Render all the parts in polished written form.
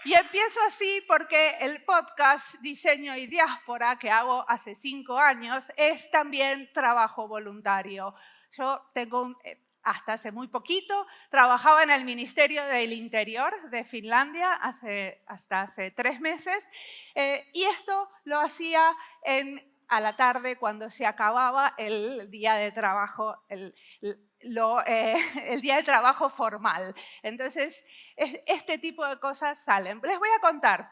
Y empiezo así porque el podcast Diseño y Diáspora, que hago hace 5 años, es también trabajo voluntario. Yo hasta hace muy poquito, trabajaba en el Ministerio del Interior de Finlandia hasta hace 3 meses y esto lo hacía a la tarde cuando se acababa el día de trabajo, el día de trabajo formal. Entonces, este tipo de cosas salen. Les voy a contar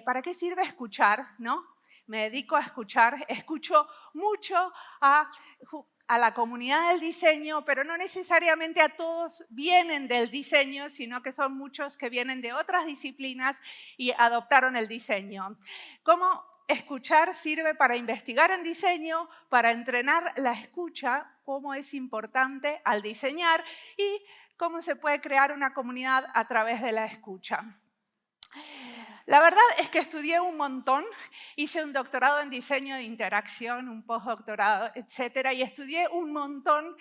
para qué sirve escuchar, ¿no? Me dedico a escuchar, escucho mucho a la comunidad del diseño, pero no necesariamente a todos vienen del diseño, sino que son muchos que vienen de otras disciplinas y adoptaron el diseño. ¿Cómo escuchar sirve para investigar en diseño, para entrenar la escucha, cómo es importante al diseñar y cómo se puede crear una comunidad a través de la escucha? La verdad es que estudié un montón, hice un doctorado en diseño de interacción, un postdoctorado, etcétera, y estudié un montón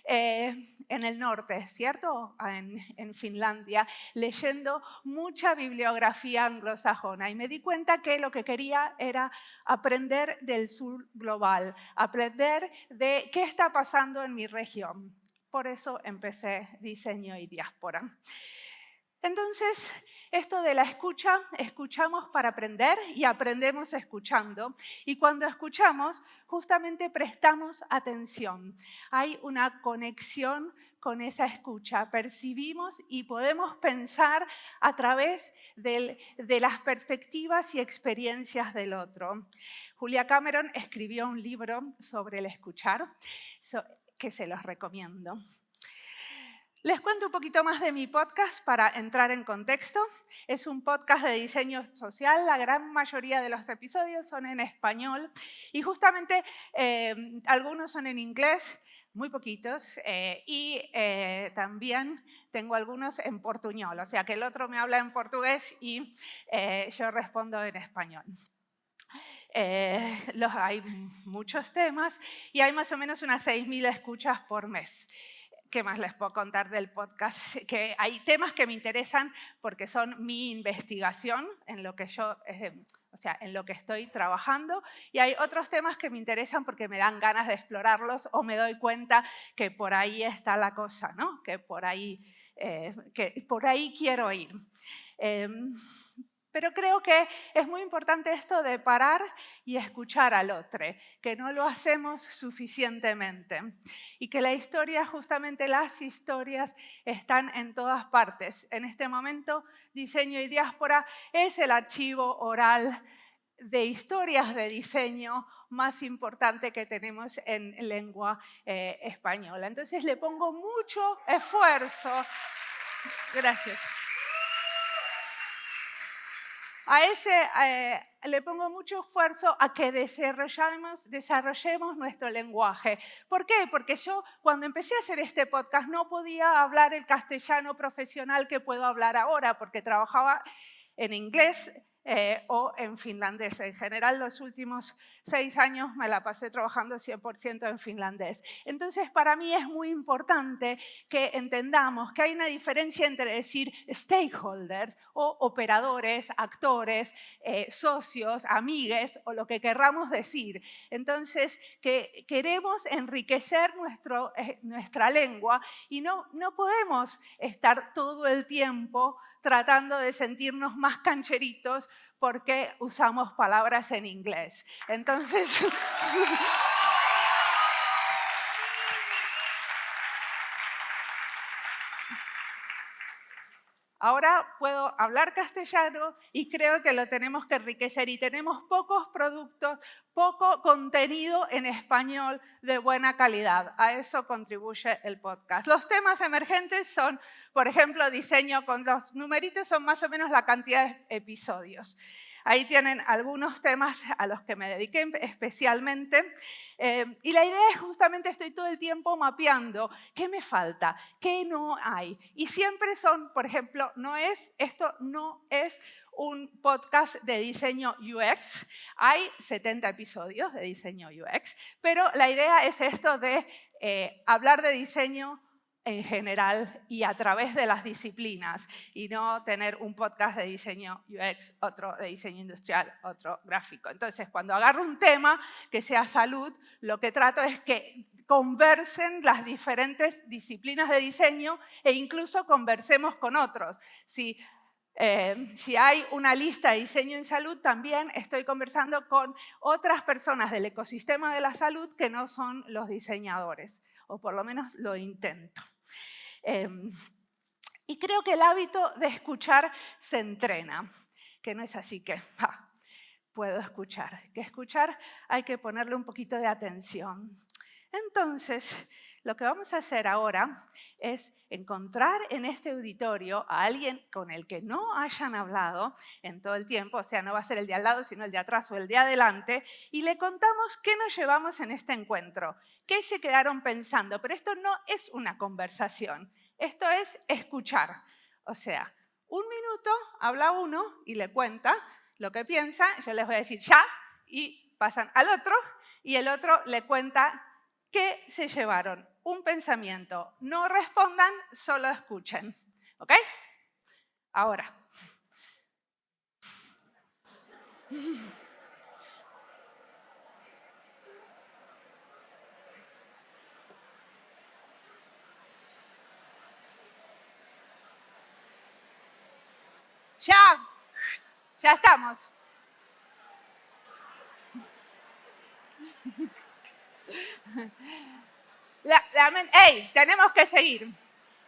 en el norte, ¿cierto? En Finlandia, leyendo mucha bibliografía anglosajona y me di cuenta que lo que quería era aprender del sur global, aprender de qué está pasando en mi región. Por eso empecé Diseño y Diáspora. Entonces, esto de la escucha, escuchamos para aprender y aprendemos escuchando. Y cuando escuchamos, justamente prestamos atención. Hay una conexión con esa escucha. Percibimos y podemos pensar a través de las perspectivas y experiencias del otro. Julia Cameron escribió un libro sobre el escuchar, que se los recomiendo. Les cuento un poquito más de mi podcast para entrar en contexto. Es un podcast de diseño social. La gran mayoría de los episodios son en español y justamente algunos son en inglés, muy poquitos, y también tengo algunos en portuñol, o sea que el otro me habla en portugués y yo respondo en español. Hay muchos temas y hay más o menos unas 6.000 escuchas por mes. ¿Qué más les puedo contar del podcast? Que hay temas que me interesan porque son mi investigación en lo que en lo que estoy trabajando, y hay otros temas que me interesan porque me dan ganas de explorarlos o me doy cuenta que por ahí está la cosa, ¿no? Que por ahí quiero ir. Pero creo que es muy importante esto de parar y escuchar al otro, que no lo hacemos suficientemente. Y que la historia, justamente las historias, están en todas partes. En este momento, Diseño y Diáspora es el archivo oral de historias de diseño más importante que tenemos en lengua española. Entonces le pongo mucho esfuerzo. Gracias. Le pongo mucho esfuerzo a que desarrollemos nuestro lenguaje. ¿Por qué? Porque yo cuando empecé a hacer este podcast no podía hablar el castellano profesional que puedo hablar ahora porque trabajaba en inglés o en finlandés. En general, los últimos 6 años me la pasé trabajando 100% en finlandés. Entonces, para mí es muy importante que entendamos que hay una diferencia entre decir stakeholders o operadores, actores, socios, amigues o lo que querramos decir. Entonces, que queremos enriquecer nuestra lengua y no podemos estar todo el tiempo tratando de sentirnos más cancheritos porque usamos palabras en inglés. Entonces, ahora puedo hablar castellano y creo que lo tenemos que enriquecer y tenemos pocos productos, poco contenido en español de buena calidad. A eso contribuye el podcast. Los temas emergentes son, por ejemplo, diseño con los numeritos, son más o menos la cantidad de episodios. Ahí tienen algunos temas a los que me dediqué especialmente. Y la idea es justamente, estoy todo el tiempo mapeando qué me falta, qué no hay. Y siempre son, por ejemplo, esto no es un podcast de diseño UX. Hay 70 episodios de diseño UX, pero la idea es esto de hablar de diseño en general y a través de las disciplinas y no tener un podcast de diseño UX, otro de diseño industrial, otro gráfico. Entonces, cuando agarro un tema que sea salud, lo que trato es que conversen las diferentes disciplinas de diseño e incluso conversemos con otros. Si hay una lista de diseño en salud, también estoy conversando con otras personas del ecosistema de la salud que no son los diseñadores, o por lo menos lo intento. Y creo que el hábito de escuchar se entrena, que no es así que puedo escuchar. Que escuchar hay que ponerle un poquito de atención. Entonces, lo que vamos a hacer ahora es encontrar en este auditorio a alguien con el que no hayan hablado en todo el tiempo, o sea, no va a ser el de al lado, sino el de atrás o el de adelante, y le contamos qué nos llevamos en este encuentro, qué se quedaron pensando. Pero esto no es una conversación, esto es escuchar. O sea, un minuto habla uno y le cuenta lo que piensa, yo les voy a decir ya, y pasan al otro, y el otro le cuenta qué se llevaron. Un pensamiento. No respondan, solo escuchen. ¿Ok? Ahora. Ya estamos. ¡Ey! Tenemos que seguir.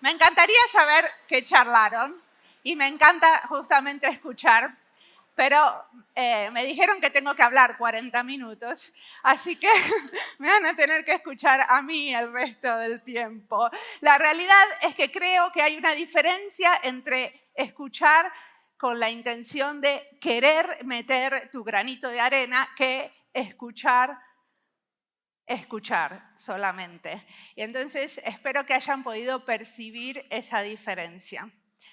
Me encantaría saber qué charlaron y me encanta justamente escuchar, pero me dijeron que tengo que hablar 40 minutos, así que me van a tener que escuchar a mí el resto del tiempo. La realidad es que creo que hay una diferencia entre escuchar con la intención de querer meter tu granito de arena que escuchar solamente. Y entonces espero que hayan podido percibir esa diferencia.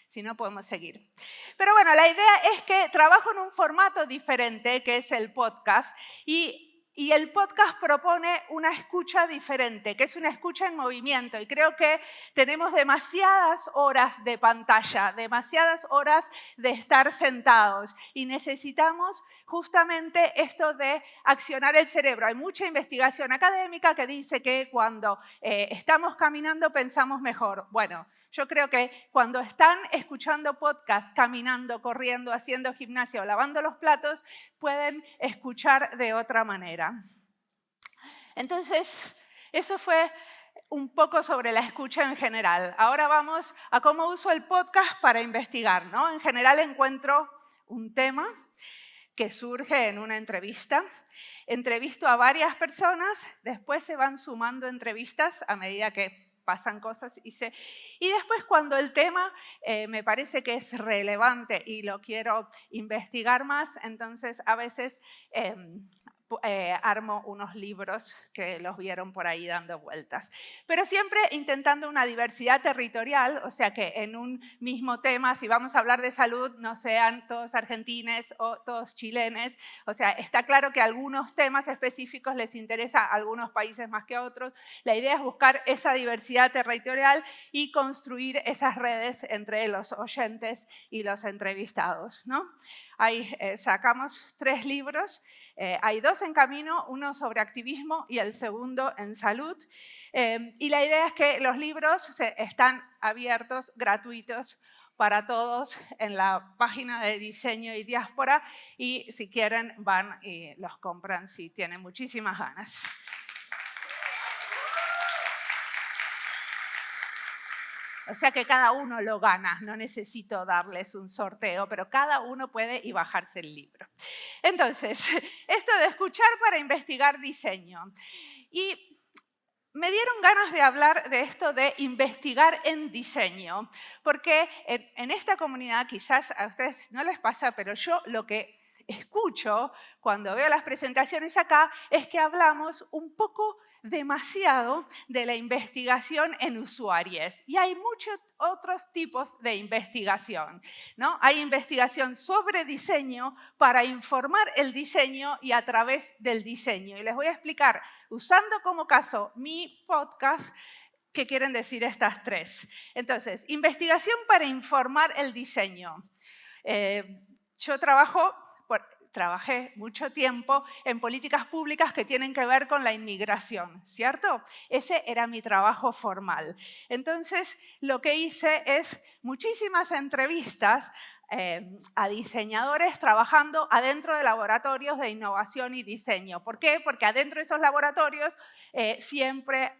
Si no, podemos seguir. Pero bueno, la idea es que trabajo en un formato diferente, que es el podcast, y el podcast propone una escucha diferente, que es una escucha en movimiento. Y creo que tenemos demasiadas horas de pantalla, demasiadas horas de estar sentados. Y necesitamos justamente esto de accionar el cerebro. Hay mucha investigación académica que dice que cuando estamos caminando pensamos mejor. Bueno, yo creo que cuando están escuchando podcast, caminando, corriendo, haciendo gimnasia o lavando los platos, pueden escuchar de otra manera. Entonces, eso fue un poco sobre la escucha en general. Ahora vamos a cómo uso el podcast para investigar, ¿no? En general encuentro un tema que surge en una entrevista. Entrevisto a varias personas, después se van sumando entrevistas a medida que pasan cosas y después cuando el tema me parece que es relevante y lo quiero investigar más, entonces a veces armo unos libros que los vieron por ahí dando vueltas. Pero siempre intentando una diversidad territorial, o sea que en un mismo tema, si vamos a hablar de salud, no sean todos argentines o todos chilenes. O sea, está claro que algunos temas específicos les interesa a algunos países más que a otros. La idea es buscar esa diversidad territorial y construir esas redes entre los oyentes y los entrevistados, ¿no? Ahí sacamos 3 libros, hay 2 en camino, uno sobre activismo y el segundo en salud. Y la idea es que los libros están abiertos, gratuitos para todos en la página de Diseño y Diáspora y si quieren van y los compran si tienen muchísimas ganas. O sea que cada uno lo gana, no necesito darles un sorteo, pero cada uno puede y bajarse el libro. Entonces, esto de escuchar para investigar diseño. Y me dieron ganas de hablar de esto de investigar en diseño, porque en esta comunidad quizás a ustedes no les pasa, pero yo lo que escucho cuando veo las presentaciones acá es que hablamos un poco demasiado de la investigación en usuarios. Y hay muchos otros tipos de investigación, ¿no? Hay investigación sobre diseño para informar el diseño y a través del diseño. Y les voy a explicar, usando como caso mi podcast, qué quieren decir estas tres. Entonces, investigación para informar el diseño. Yo trabajé mucho tiempo en políticas públicas que tienen que ver con la inmigración, ¿cierto? Ese era mi trabajo formal. Entonces, lo que hice es muchísimas entrevistas a diseñadores trabajando adentro de laboratorios de innovación y diseño. ¿Por qué? Porque adentro de esos laboratorios siempre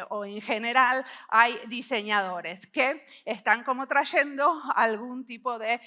o en general hay diseñadores que están como trayendo algún tipo de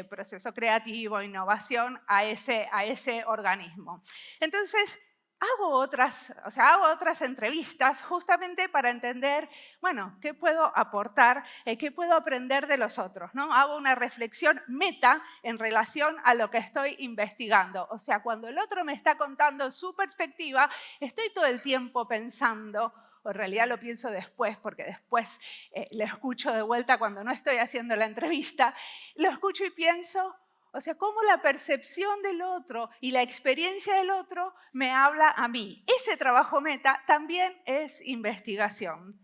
proceso creativo, innovación a ese organismo. Entonces, hago otras entrevistas justamente para entender, bueno, qué puedo aportar, qué puedo aprender de los otros, ¿no? Hago una reflexión meta en relación a lo que estoy investigando. O sea, cuando el otro me está contando su perspectiva, estoy todo el tiempo pensando, o en realidad lo pienso después, porque después lo escucho de vuelta cuando no estoy haciendo la entrevista, lo escucho y pienso, o sea, cómo la percepción del otro y la experiencia del otro me habla a mí. Ese trabajo meta también es investigación.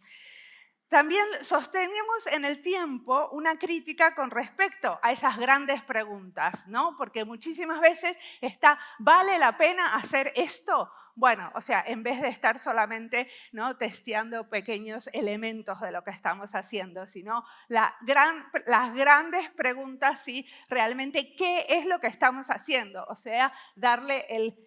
También sostenemos en el tiempo una crítica con respecto a esas grandes preguntas, ¿no? Porque muchísimas veces ¿vale la pena hacer esto? Bueno, o sea, en vez de estar solamente, ¿no?, testeando pequeños elementos de lo que estamos haciendo, sino las grandes preguntas, sí, realmente, ¿qué es lo que estamos haciendo? O sea, darle el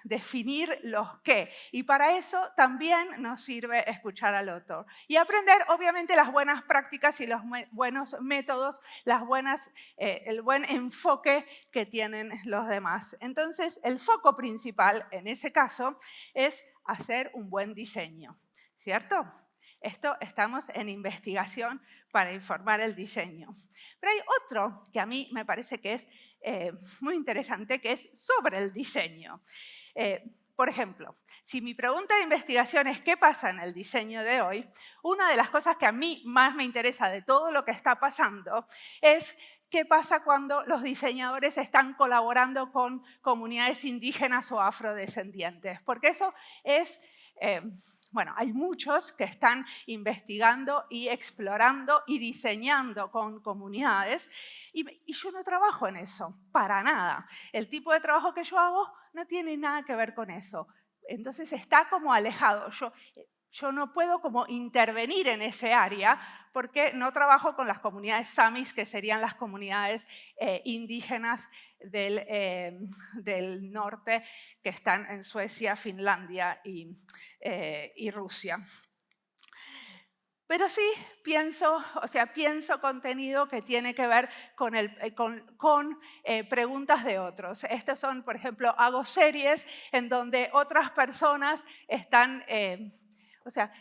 definir los qué. Y para eso también nos sirve escuchar al otro. Y aprender, obviamente, las buenas prácticas y los buenos métodos, el buen enfoque que tienen los demás. Entonces, el foco principal, en ese caso, es hacer un buen diseño, ¿cierto? Estamos en investigación para informar el diseño. Pero hay otro que a mí me parece que es muy interesante, que es sobre el diseño. Por ejemplo, si mi pregunta de investigación es ¿qué pasa en el diseño de hoy? Una de las cosas que a mí más me interesa de todo lo que está pasando es ¿qué pasa cuando los diseñadores están colaborando con comunidades indígenas o afrodescendientes? Porque eso es... bueno, hay muchos que están investigando y explorando y diseñando con comunidades y yo no trabajo en eso, para nada. El tipo de trabajo que yo hago no tiene nada que ver con eso. Entonces está como alejado. Yo no puedo como intervenir en ese área porque no trabajo con las comunidades samis, que serían las comunidades indígenas del norte que están en Suecia, Finlandia y Rusia. Pero sí pienso contenido que tiene que ver con preguntas de otros. Estas son, por ejemplo, hago series en donde otras personas están...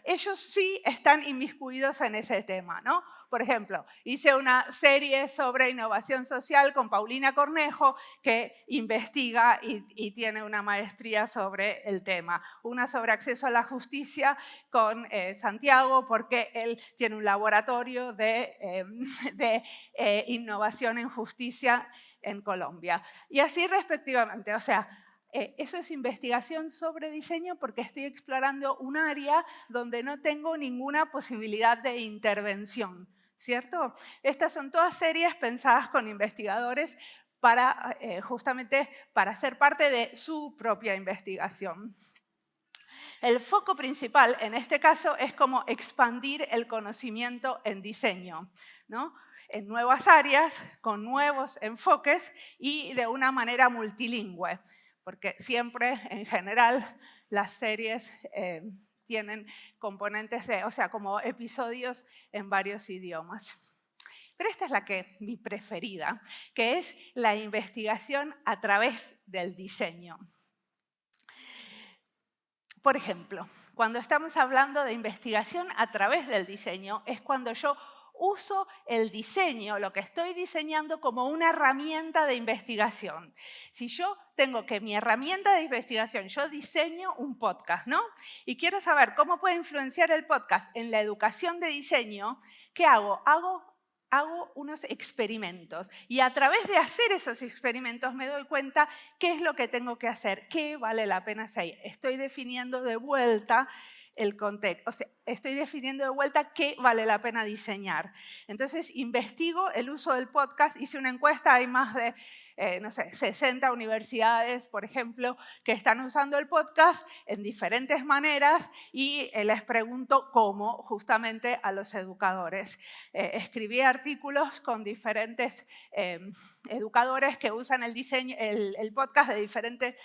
ellos sí están inmiscuidos en ese tema, ¿no? Por ejemplo, hice una serie sobre innovación social con Paulina Cornejo, que investiga y tiene una maestría sobre el tema. Una sobre acceso a la justicia con Santiago, porque él tiene un laboratorio de innovación en justicia en Colombia. Y así respectivamente, o sea, eso es investigación sobre diseño porque estoy explorando un área donde no tengo ninguna posibilidad de intervención, ¿cierto? Estas son todas series pensadas con investigadores justamente para ser parte de su propia investigación. El foco principal en este caso es como expandir el conocimiento en diseño, ¿no? En nuevas áreas, con nuevos enfoques y de una manera multilingüe. Porque siempre, en general, las series tienen componentes como episodios en varios idiomas. Pero esta es mi preferida, que es la investigación a través del diseño. Por ejemplo, cuando estamos hablando de investigación a través del diseño, es cuando yo uso el diseño, lo que estoy diseñando, como una herramienta de investigación. Si yo tengo que mi herramienta de investigación, yo diseño un podcast, ¿no? Y quiero saber cómo puede influenciar el podcast en la educación de diseño, ¿qué hago? Hago unos experimentos y a través de hacer esos experimentos me doy cuenta qué es lo que tengo que hacer, qué vale la pena hacer. Estoy definiendo de vuelta el contexto. O sea, estoy definiendo de vuelta qué vale la pena diseñar. Entonces, investigo el uso del podcast. Hice una encuesta, hay más de, 60 universidades, por ejemplo, que están usando el podcast en diferentes maneras y les pregunto cómo justamente a los educadores. Escribí artículos con diferentes educadores que usan el podcast de diferentes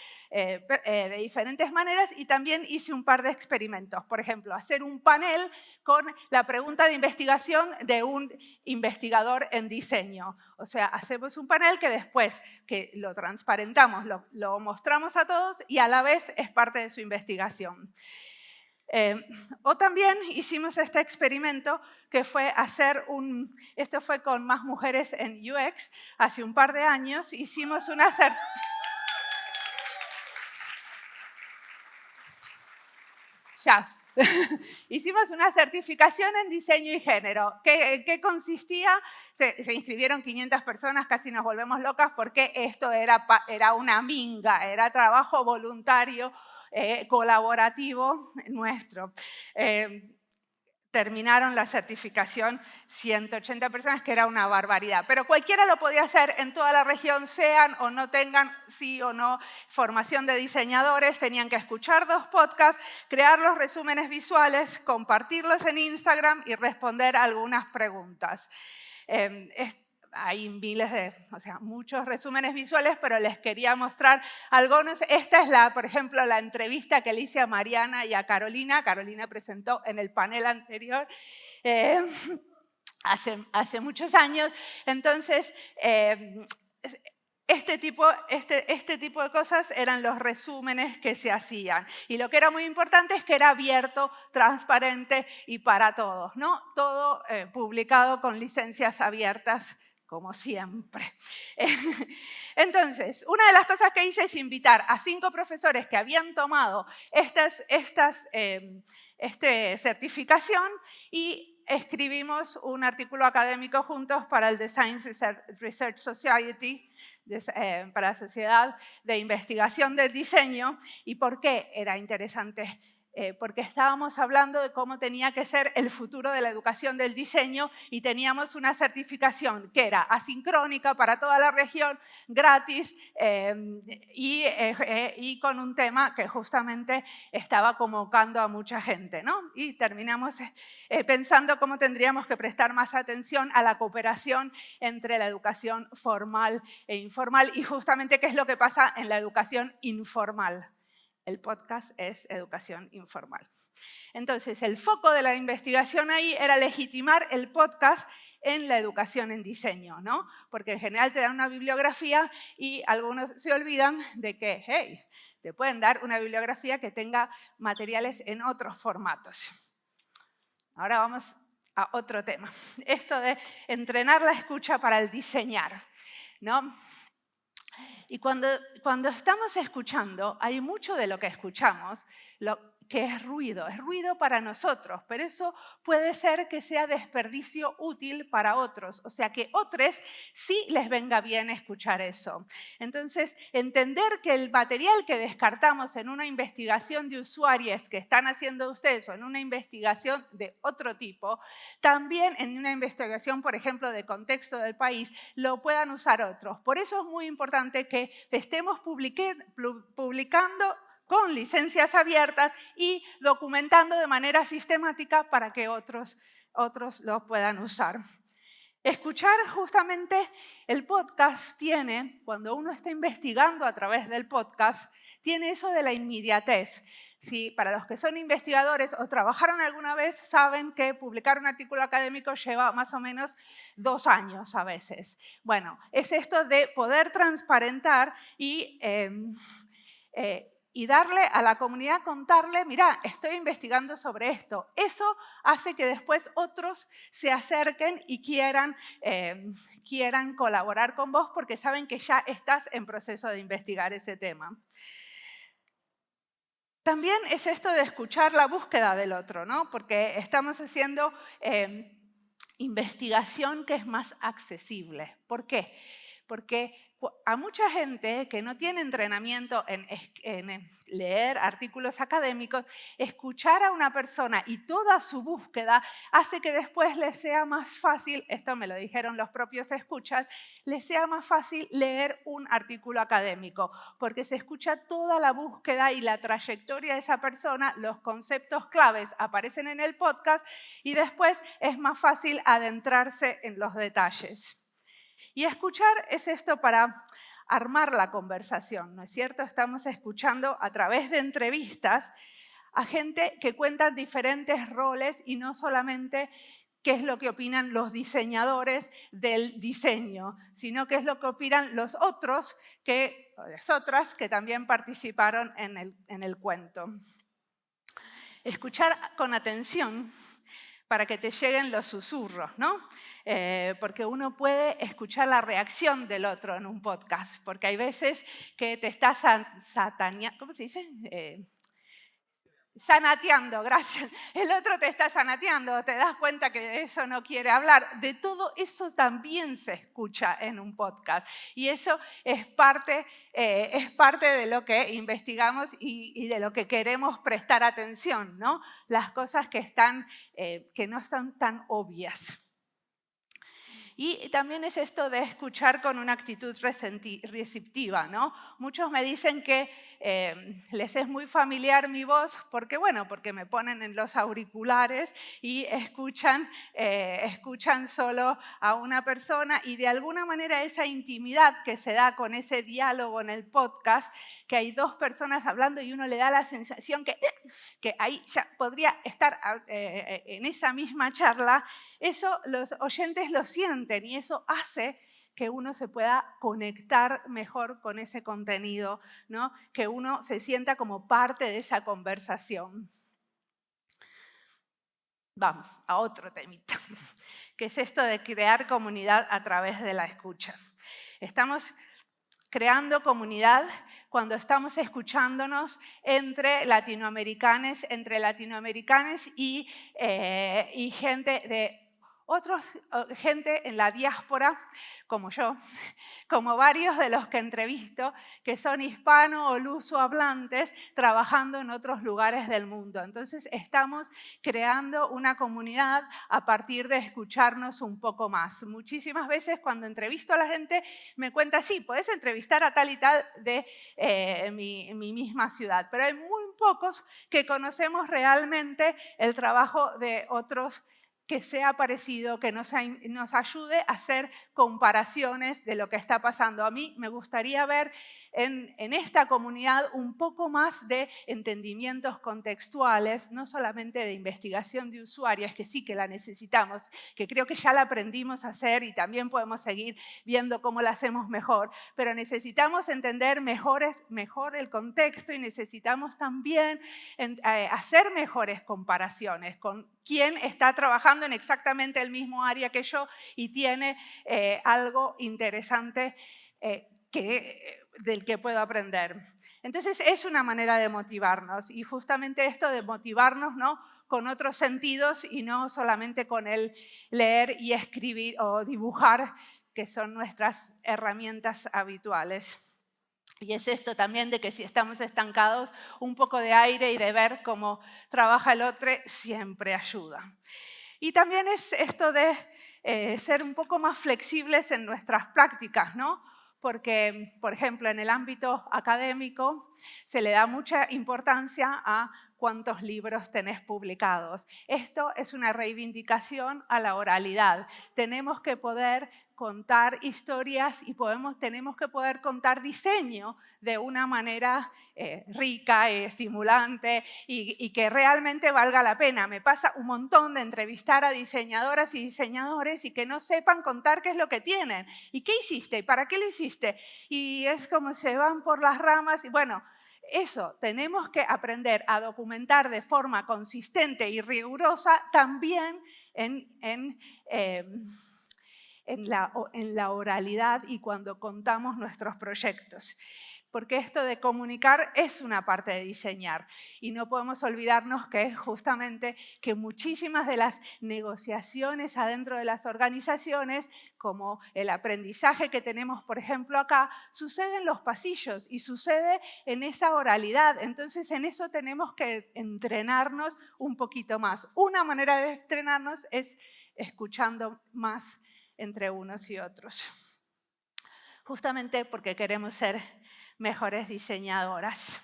maneras y también hice un par de experimentos. Por ejemplo, hacer un panel con la pregunta de investigación de un investigador en diseño. O sea, hacemos un panel que después que lo transparentamos, lo mostramos a todos y a la vez es parte de su investigación. O también hicimos este experimento que fue esto fue con más mujeres en UX, hace un par de años, hicimos una hicimos una certificación en diseño y género. ¿Qué consistía? Se inscribieron 500 personas, casi nos volvemos locas porque esto era una minga, era trabajo voluntario, colaborativo nuestro. Terminaron la certificación 180 personas, que era una barbaridad. Pero cualquiera lo podía hacer en toda la región, sean o no tengan, sí o no, formación de diseñadores. Tenían que escuchar 2 podcasts, crear los resúmenes visuales, compartirlos en Instagram y responder algunas preguntas. Hay muchos resúmenes visuales, pero les quería mostrar algunos. Esta es, por ejemplo, la entrevista que le hice a Mariana y a Carolina. Carolina presentó en el panel anterior hace muchos años. Entonces, este tipo de cosas eran los resúmenes que se hacían. Y lo que era muy importante es que era abierto, transparente y para todos, ¿no? Todo publicado con licencias abiertas, como siempre. Entonces, una de las cosas que hice es invitar a 5 profesores que habían tomado esta certificación y escribimos un artículo académico juntos para el Design Research Society, para la Sociedad de Investigación del Diseño. ¿Y por qué era interesante? Porque estábamos hablando de cómo tenía que ser el futuro de la educación del diseño y teníamos una certificación que era asincrónica para toda la región, gratis y con un tema que justamente estaba convocando a mucha gente, ¿no? Y terminamos pensando cómo tendríamos que prestar más atención a la cooperación entre la educación formal e informal y justamente qué es lo que pasa en la educación informal. El podcast es educación informal. Entonces, el foco de la investigación ahí era legitimar el podcast en la educación en diseño, ¿no? Porque en general te dan una bibliografía y algunos se olvidan de que, hey, te pueden dar una bibliografía que tenga materiales en otros formatos. Ahora vamos a otro tema. Esto de entrenar la escucha para el diseñar, ¿no? Y cuando estamos escuchando, hay mucho de lo que escuchamos que es ruido para nosotros, pero eso puede ser que sea desperdicio útil para otros, o sea que otros sí les venga bien escuchar eso. Entonces, entender que el material que descartamos en una investigación de usuarios que están haciendo ustedes o en una investigación de otro tipo, también en una investigación, por ejemplo, de contexto del país, lo puedan usar otros. Por eso es muy importante que estemos publicando con licencias abiertas y documentando de manera sistemática para que otros lo puedan usar. Escuchar justamente el podcast cuando uno está investigando a través del podcast, tiene eso de la inmediatez. Si para los que son investigadores o trabajaron alguna vez, saben que publicar un artículo académico lleva más o menos 2 años a veces. Bueno, es esto de poder transparentar y darle a la comunidad, contarle, mira, estoy investigando sobre esto. Eso hace que después otros se acerquen y quieran colaborar con vos porque saben que ya estás en proceso de investigar ese tema. También es esto de escuchar la búsqueda del otro, ¿no? Porque estamos haciendo investigación que es más accesible. ¿Por qué? Porque A mucha gente que no tiene entrenamiento en leer artículos académicos, escuchar a una persona y toda su búsqueda hace que después les sea más fácil, esto me lo dijeron los propios escuchas, les sea más fácil leer un artículo académico, porque se escucha toda la búsqueda y la trayectoria de esa persona, los conceptos claves aparecen en el podcast y después es más fácil adentrarse en los detalles. Y escuchar es esto para armar la conversación, ¿no es cierto? Estamos escuchando a través de entrevistas a gente que cuenta diferentes roles y no solamente qué es lo que opinan los diseñadores del diseño, sino qué es lo que opinan los otros, las otras que también participaron en el cuento. Escuchar con atención para que te lleguen los susurros, ¿no? Porque uno puede escuchar la reacción del otro en un podcast, porque hay veces que te estás sataneando, ¿cómo se dice? Sanateando, gracias. El otro te está sanateando, te das cuenta que de eso no quiere hablar. De todo eso también se escucha en un podcast. Y eso es parte de lo que investigamos y de lo que queremos prestar atención, ¿no? Las cosas que no están tan obvias. Y también es esto de escuchar con una actitud receptiva, ¿no? Muchos me dicen que les es muy familiar mi voz porque me ponen en los auriculares y escuchan solo a una persona y de alguna manera esa intimidad que se da con ese diálogo en el podcast, que hay dos personas hablando y uno le da la sensación que ahí ya podría estar en esa misma charla, eso los oyentes lo sienten y eso hace que uno se pueda conectar mejor con ese contenido, ¿no? Que uno se sienta como parte de esa conversación. Vamos a otro temita, que es esto de crear comunidad a través de la escucha. Estamos creando comunidad cuando estamos escuchándonos entre latinoamericanos y gente de gente en la diáspora, como yo, como varios de los que entrevisto, que son hispano o luso-hablantes trabajando en otros lugares del mundo. Entonces, estamos creando una comunidad a partir de escucharnos un poco más. Muchísimas veces cuando entrevisto a la gente me cuenta, sí, puedes entrevistar a tal y tal de mi misma ciudad, pero hay muy pocos que conocemos realmente el trabajo de otros que sea parecido, que nos ayude a hacer comparaciones de lo que está pasando. A mí me gustaría ver en esta comunidad un poco más de entendimientos contextuales, no solamente de investigación de usuarios, que sí que la necesitamos, que creo que ya la aprendimos a hacer y también podemos seguir viendo cómo la hacemos mejor, pero necesitamos entender mejor el contexto y necesitamos también hacer mejores comparaciones con quién está trabajando en exactamente el mismo área que yo y tiene algo interesante del que puedo aprender. Entonces es una manera de motivarnos y justamente esto de motivarnos, ¿no?, con otros sentidos y no solamente con el leer y escribir o dibujar, que son nuestras herramientas habituales. Y es esto también de que si estamos estancados, un poco de aire y de ver cómo trabaja el otro siempre ayuda. Y también es esto de ser un poco más flexibles en nuestras prácticas, ¿no? Porque, por ejemplo, en el ámbito académico se le da mucha importancia a cuántos libros tenés publicados. Esto es una reivindicación a la oralidad. Tenemos que poder contar historias y tenemos que poder contar diseño de una manera rica y estimulante y que realmente valga la pena. Me pasa un montón de entrevistar a diseñadoras y diseñadores y que no sepan contar qué es lo que tienen. ¿Y qué hiciste? ¿Y para qué lo hiciste? Y es como se van por las ramas y bueno, eso, tenemos que aprender a documentar de forma consistente y rigurosa también en la oralidad y cuando contamos nuestros proyectos. porque esto de comunicar es una parte de diseñar. Y no podemos olvidarnos que es justamente que muchísimas de las negociaciones adentro de las organizaciones, como el aprendizaje que tenemos, por ejemplo, acá, sucede en los pasillos y sucede en esa oralidad. Entonces, en eso tenemos que entrenarnos un poquito más. Una manera de entrenarnos es escuchando más entre unos y otros. Justamente porque queremos ser mejores diseñadoras.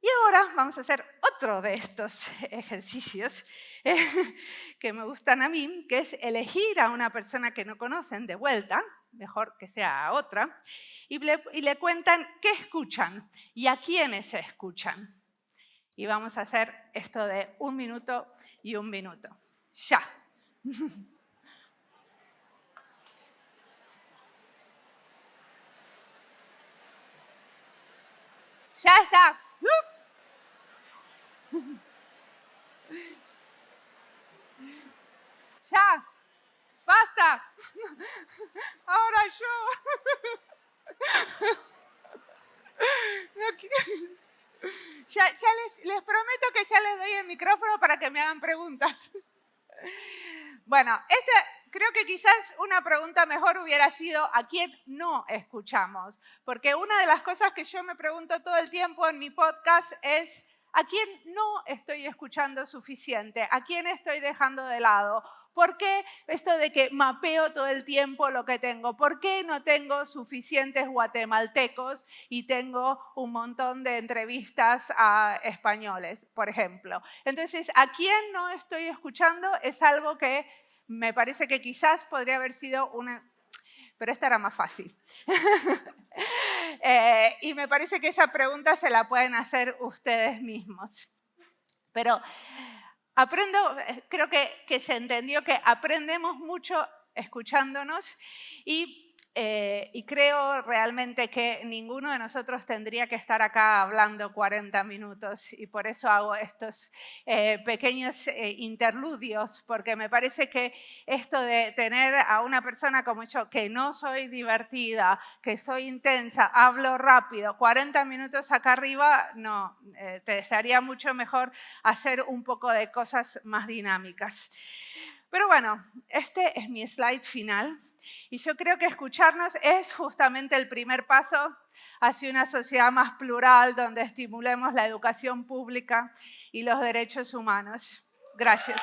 Y ahora vamos a hacer otro de estos ejercicios que me gustan a mí, que es elegir a una persona que no conocen de vuelta, mejor que sea a otra, y le cuentan qué escuchan y a quiénes escuchan. Y vamos a hacer esto de 1 minuto y 1 minuto. ¡Ya! ¡Ya está! ¡Ya! ¡Basta! Ahora yo. Ya les prometo que ya les doy el micrófono para que me hagan preguntas. Bueno, creo que quizás una pregunta mejor hubiera sido ¿a quién no escuchamos? Porque una de las cosas que yo me pregunto todo el tiempo en mi podcast es ¿a quién no estoy escuchando suficiente? ¿A quién estoy dejando de lado? ¿Por qué esto de que mapeo todo el tiempo lo que tengo? ¿Por qué no tengo suficientes guatemaltecos y tengo un montón de entrevistas a españoles, por ejemplo? Entonces, ¿a quién no estoy escuchando? Es algo que me parece que quizás podría haber sido una... Pero esta era más fácil. Y me parece que esa pregunta se la pueden hacer ustedes mismos. Pero creo que se entendió que aprendemos mucho escuchándonos y creo realmente que ninguno de nosotros tendría que estar acá hablando 40 minutos y por eso hago estos pequeños interludios, porque me parece que esto de tener a una persona como yo, que no soy divertida, que soy intensa, hablo rápido, 40 minutos acá arriba, no, te desearía mucho mejor hacer un poco de cosas más dinámicas. Pero bueno, este es mi slide final y yo creo que escucharnos es justamente el primer paso hacia una sociedad más plural donde estimulemos la educación pública y los derechos humanos. Gracias.